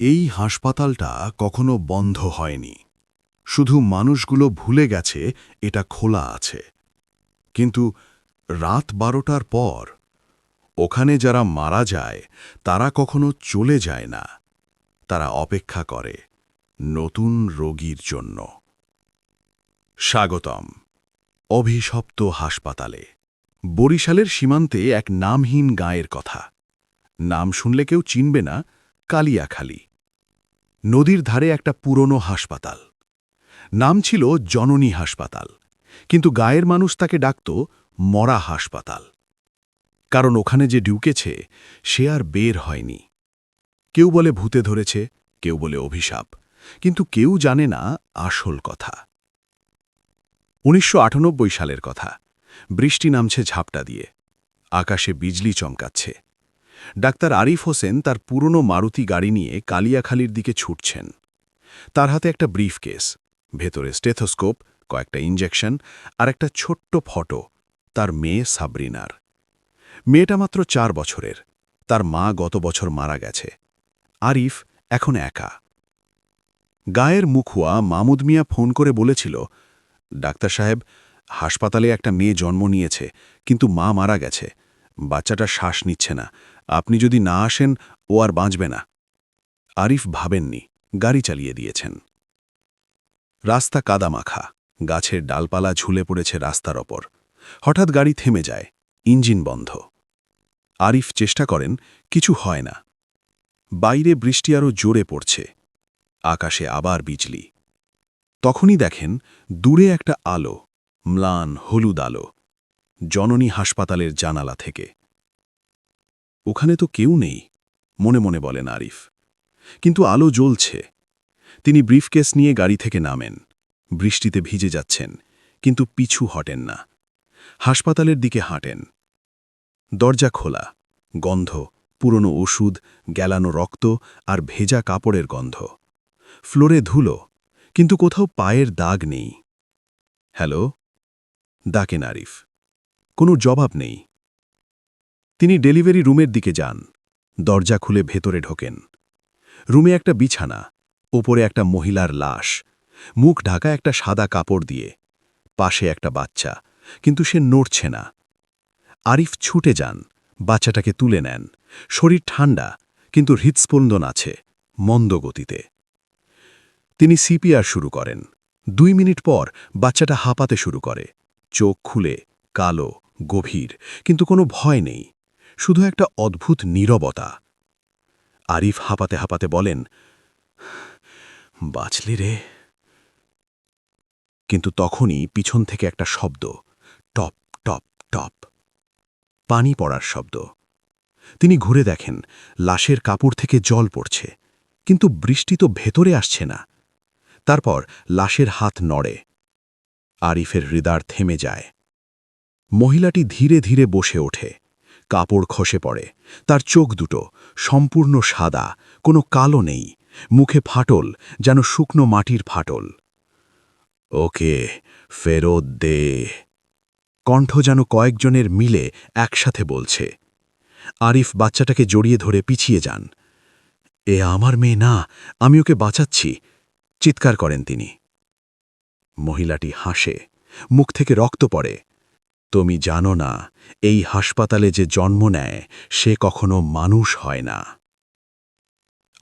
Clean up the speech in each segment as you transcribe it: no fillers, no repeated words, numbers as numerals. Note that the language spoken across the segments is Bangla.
এই হাসপাতালটা কখনো বন্ধ হয়নি। শুধু মানুষগুলো ভুলে গেছে এটা খোলা আছে। কিন্তু রাত 12টার পর ওখানে যারা মারা যায় তারা কখনো চলে যায় না। তারা অপেক্ষা করে নতুন রোগীর জন্য। স্বাগতম অভিশপ্ত হাসপাতালে। বরিশালের সীমান্তে এক নামহীন গাঁয়ের কথা। নাম শুনলে কেউ চিনবে না, কালিয়াখালী। নদীর ধারে একটা পুরনো হাসপাতাল। নাম ছিল জননী হাসপাতাল, কিন্তু গায়ের মানুষ তাকে ডাকত মরা হাসপাতাল। কারণ ওখানে যে ঢুকেছে সে আর বের হয়নি। কেউ বলে ভূতে ধরেছে, কেউ বলে অভিশাপ, কিন্তু কেউ জানে না আসল কথা। ১৯৯৮ সালের কথা। বৃষ্টি নামছে ঝাপটা দিয়ে, আকাশে বিজলি চমকাচ্ছে। ডাক্তার আরিফ হোসেন তার পুরনো মারুতি গাড়ি নিয়ে কালিয়াখালীর দিকে ছুটছেন। তার হাতে একটা ব্রিফকেস, ভেতরে স্টেথোস্কোপ, কয়েকটা ইঞ্জেকশন আর একটা ছোট্ট ফটো তার মেয়ে সাবরিনার। মেয়েটা মাত্র 4 বছরের। তার মা গত বছর মারা গেছে। আরিফ এখন একা। গায়ের মুখুয়া মামুদ মিয়া ফোন করে বলেছিল, ডাক্তার সাহেব, হাসপাতালে একটা মেয়ে জন্ম নিয়েছে, কিন্তু মা মারা গেছে। বাচ্চাটা শ্বাস নিচ্ছে না। আপনি যদি না আসেন ও আর বাঁচবে না। আরিফ ভাবেননি, গাড়ি চালিয়ে দিয়েছেন। রাস্তা কাদামাখা, গাছের ডালপালা ঝুলে পড়েছে রাস্তার ওপর। হঠাৎ গাড়ি থেমে যায়, ইঞ্জিন বন্ধ। আরিফ চেষ্টা করেন, কিছু হয় না। বাইরে বৃষ্টি আরও জোরে পড়ছে, আকাশে আবার বিজলি। তখনই দেখেন দূরে একটা আলো, ম্লান হলুদ আলো, জননী হাসপাতালের জানালা থেকে। ওখানে তো কেউ নেই, মনে মনে বলেন আরিফ, কিন্তু আলো জ্বলছে। তিনি ব্রিফকেস নিয়ে গাড়ি থেকে নামেন। বৃষ্টিতে ভিজে যাচ্ছেন, কিন্তু পিছু হটেন না। হাসপাতালের দিকে হাঁটেন। দরজা খোলা, গন্ধ, পুরনো ওষুধ, গ্যালানো রক্ত আর ভেজা কাপড়ের গন্ধ। ফ্লোরে ধুলো, কিন্তু কোথাও পায়ের দাগ নেই। হ্যালো, ডাকেন আরিফ। কোনো জবাব নেই। তিনি ডেলিভারি রুমের দিকে যান। দরজা খুলে ভেতরে ঢোকেন। রুমে একটা বিছানা, ওপরে একটা মহিলার লাশ, মুখ ঢাকা একটা সাদা কাপড় দিয়ে। পাশে একটা বাচ্চা, কিন্তু সে নড়ছে না। আরিফ ছুটে যান, বাচ্চাটাকে তুলে নেন। শরীর ঠান্ডা, কিন্তু হৃৎস্পন্দন আছে, মন্দ গতিতে। তিনি সিপিআর শুরু করেন। 2 মিনিট পর বাচ্চাটা হাঁপাতে শুরু করে। চোখ খুলে, কালো, গভীর, কিন্তু কোনো ভয় নেই, শুধু একটা অদ্ভুত নীরবতা। আরিফ হাঁপাতে হাঁপাতে বলেন, বাঁচলি রে। কিন্তু তখনই পিছন থেকে একটা শব্দ, টপ টপ টপ, পানি পড়ার শব্দ। তিনি ঘুরে দেখেন, লাশের কাপড় থেকে জল পড়ছে, কিন্তু বৃষ্টি তো ভেতরে আসছে না। তারপর লাশের হাত নড়ে। আরিফের হৃদয় থেমে যায়। মহিলাটি ধীরে ধীরে বসে ওঠে। কাপড় খসে পড়ে। তার চোখ দুটো সম্পূর্ণ সাদা, কোনো কালো নেই। মুখে ফাটল, যেন শুকনো মাটির ফাটল। ওকে ফেরত দে। কণ্ঠ যেন কয়েকজনের মিলে একসাথে বলছে। আরিফ বাচ্চাটাকে জড়িয়ে ধরে পিছিয়ে যান। এ আমার মেয়ে না, আমি ওকে বাঁচাচ্ছি, চিৎকার করেন তিনি। মহিলাটি হাসে, মুখ থেকে রক্ত পড়ে। তুমি জানো না, এই হাসপাতালে যে জন্ম নেয় সে কখনো মানুষ হয় না।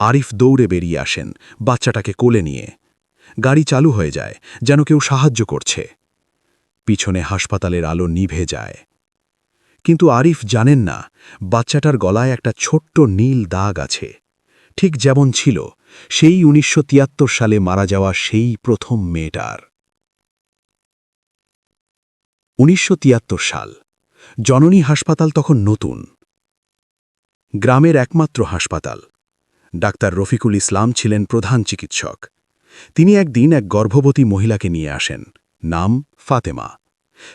আরিফ দৌড়ে বেরিয়ে আসেন, বাচ্চাটাকে কোলে নিয়ে। গাড়ি চালু হয়ে যায়, যেন কেউ সাহায্য করছে। পিছনে হাসপাতালের আলো নিভে যায়। কিন্তু আরিফ জানেন না, বাচ্চাটার গলায় একটা ছোট্ট নীল দাগ আছে, ঠিক যেমন ছিল সেই ১৯৭৩ সালে মারা যাওয়া সেই প্রথম মেয়েটার। ১৯৭৩ সাল। জননী হাসপাতাল তখন নতুন। গ্রামের একমাত্র হাসপাতাল। ডাক্তার রফিকুল ইসলাম ছিলেন প্রধান চিকিৎসক। তিনি একদিন এক গর্ভবতী মহিলাকে নিয়ে আসেন, নাম ফাতেমা।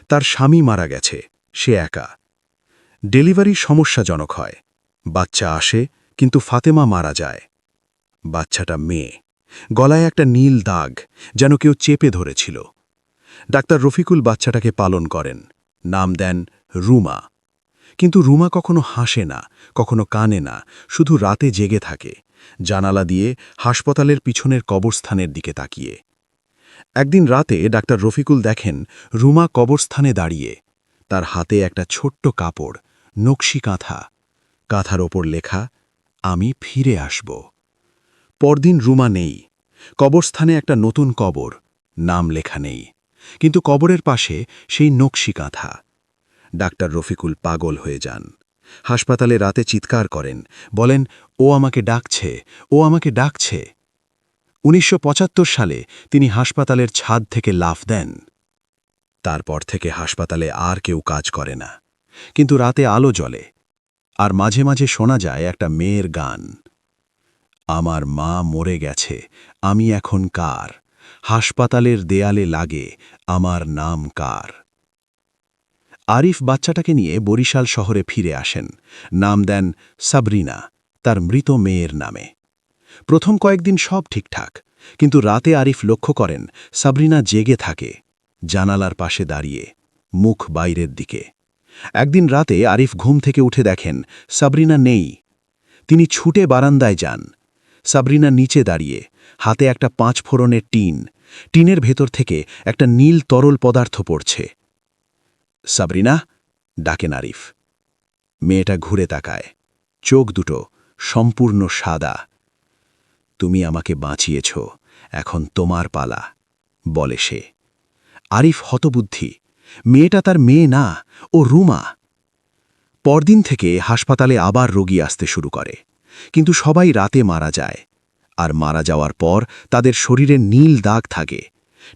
তার স্বামী মারা গেছে, সে একা। ডেলিভারি সমস্যাজনক হয়। বাচ্চা আসে, কিন্তু ফাতেমা মারা যায়। বাচ্চাটা মেয়ে, গলায় একটা নীল দাগ, যেন কেউ চেপে ধরেছিল। ডাক্তার রফিকুল বাচ্চাটাকে পালন করেন, নাম দেন রুমা। কিন্তু রুমা কখনো হাসে না, কখনো কানে না, শুধু রাতে জেগে থাকে, জানালা দিয়ে হাসপাতালের পিছনের কবরস্থানের দিকে তাকিয়ে। একদিন রাতে ডাক্তার রফিকুল দেখেন রুমা কবরস্থানে দাঁড়িয়ে, তার হাতে একটা ছোট্ট কাপড়, নকশি কাঁথা। কাঁথার ওপর লেখা, আমি ফিরে আসব। পরদিন রুমা নেই। কবরস্থানে একটা নতুন কবর, নাম লেখা নেই, কিন্তু কবরের পাশে সেই নকশি কাঁথা। ডাক্তার রফিকুল পাগল হয়ে যান। হাসপাতালে রাতে চিৎকার করেন, বলেন, ও আমাকে ডাকছে, ও আমাকে ডাকছে। ১৯৭৫ সালে তিনি হাসপাতালের ছাদ থেকে লাফ দেন। তারপর থেকে হাসপাতালে আর কেউ কাজ করে না, কিন্তু রাতে আলো জ্বলে, আর মাঝে মাঝে শোনা যায় একটা মেয়ের গান, আমার মা মরে গেছে, আমি এখন কার, হাসপাতালের দেয়ালে লাগে আমার নাম কার। আরিফ বাচ্চাটাকে নিয়ে বরিশাল শহরে ফিরে আসেন, নাম দেন সাবরিনা, তার মৃত মেয়ের নামে। প্রথম কয়েকদিন সব ঠিকঠাক, কিন্তু রাতে আরিফ লক্ষ্য করেন সাবরিনা জেগে থাকে, জানালার পাশে দাঁড়িয়ে, মুখ বাইরের দিকে। একদিন রাতে আরিফ ঘুম থেকে উঠে দেখেন সাবরিনা নেই। তিনি ছুটে বারান্দায় যান। সাবরিনা নিচে দাঁড়িয়ে, হাতে একটা 5 ফোড়নের টিন, টিনের ভেতর থেকে একটা নীল তরল পদার্থ পড়ছে। সাবরিনা, ডাকেন আরিফ। মেয়েটা ঘুরে তাকায়, চোখ দুটো সম্পূর্ণ সাদা। তুমি আমাকে বাঁচিয়েছ, এখন তোমার পালা, বলে সে। আরিফ হতবুদ্ধি, মেয়েটা তার মেয়ে না, ও রুমা। পরদিন থেকে হাসপাতালে আবার রোগী আসতে শুরু করে, কিন্তু সবাই রাতে মারা যায়। আর মারা যাওয়ার পর তাদের শরীরে নীল দাগ থাকে,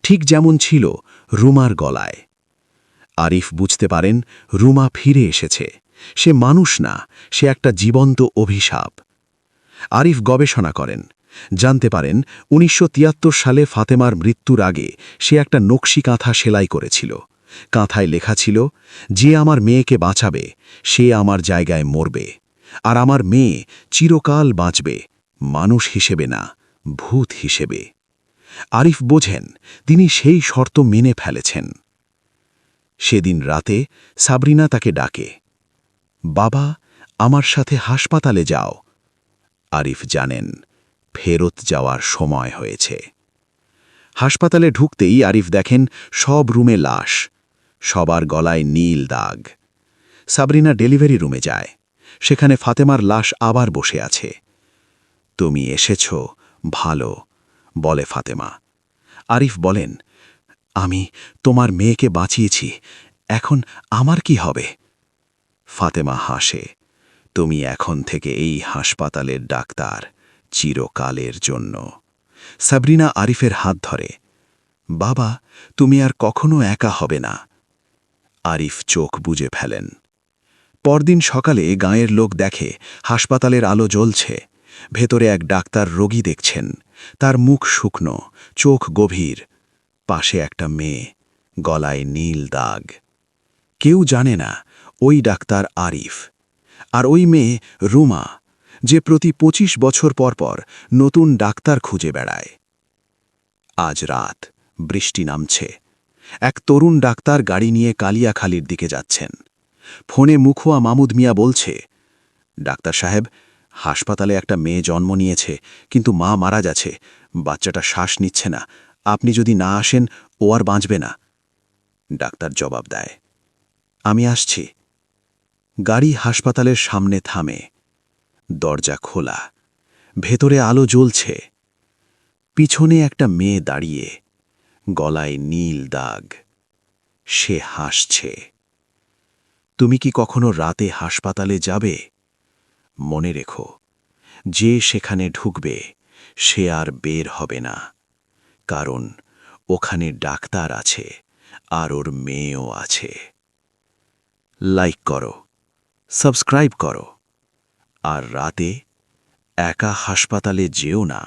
ঠিক যেমন ছিল রুমার গলায়। আরিফ বুঝতে পারেন রুমা ফিরে এসেছে, সে মানুষ না, সে একটা জীবন্ত অভিশাপ। আরিফ গবেষণা করেন, জানতে পারেন ১৯৭৩ সালে ফাতেমার মৃত্যুর আগে সে একটা নকশি কাঁথা সেলাই করেছিল। কাঁথায় লেখা ছিল, যে আমার মেয়েকে বাঁচাবে সে আমার জায়গায় মরবে, আর আমার মেয়ে চিরকাল বাঁচবে, মানুষ হিসেবে না, ভূত হিসেবে। আরিফ বোঝেন তিনি সেই শর্ত মেনে ফেলেছেন। সেদিন রাতে সাবরিনা তাকে ডাকে, বাবা, আমার সাথে হাসপাতালে যাও। আরিফ জানেন ফেরত যাওয়ার সময় হয়েছে। হাসপাতালে ঢুকতেই আরিফ দেখেন সব রুমে লাশ, সবার গলায় নীল দাগ। সাবরিনা ডেলিভারি রুমে যায়, সেখানে ফাতেমার লাশ আবার বসে আছে। তুমি এসেছ ভালো, বলে ফাতেমা। আরিফ বলেন, আমি তোমার মেয়েকে বাঁচিয়েছি, এখন আমার কি হবে? ফাতেমা হাসে, তুমি এখন থেকে এই হাসপাতালের ডাক্তার, চিরকালের জন্য। সাবরিনা আরিফের হাত ধরে, বাবা, তুমি আর কখনো একা হবে না। আরিফ চোখ বুজে ফেলেন। পরদিন সকালে গাঁয়ের লোক দেখে হাসপাতালের আলো জ্বলছে, ভেতরে এক ডাক্তার রোগী দেখছেন, তার মুখ শুকনো, চোখ গভীর, পাশে একটা মেয়ে, গলায় নীল দাগ। কেউ জানে না ওই ডাক্তার আরিফ, আর ওই মেয়ে রুমা, যে প্রতি ২৫ বছর পর পর নতুন ডাক্তার খুঁজে বেড়ায়। আজ রাত, বৃষ্টি নামছে। এক তরুণ ডাক্তার গাড়ি নিয়ে কালিয়াখালীর দিকে যাচ্ছেন। ফোনে মুখোয়া মামুদ মিয়া বলছে, ডাক্তার সাহেব, হাসপাতালে একটা মেয়ে জন্ম নিয়েছে, কিন্তু মা মারা যাচ্ছে, বাচ্চাটা শ্বাস নিচ্ছে না, আপনি যদি না আসেন ও আর বাঁচবে না। ডাক্তার জবাব দেয়, আমি আসছি। গাড়ি হাসপাতালের সামনে থামে, দরজা খোলা, ভেতরে আলো জ্বলছে। পিছনে একটা মেয়ে দাঁড়িয়ে, গলায় নীল দাগ। সে হাসছে। তুমি কি কখনো রাতে হাসপাতালে যাবে? মনে রেখো, যে সেখানে ঢুকবে সে আর বের হবে না, কারণ ওখানে ডাক্তার আছে আর ওর মেয়েও আছে। লাইক করো, সাবস্ক্রাইব করো, আর রাতে একা হাসপাতালে যেও না।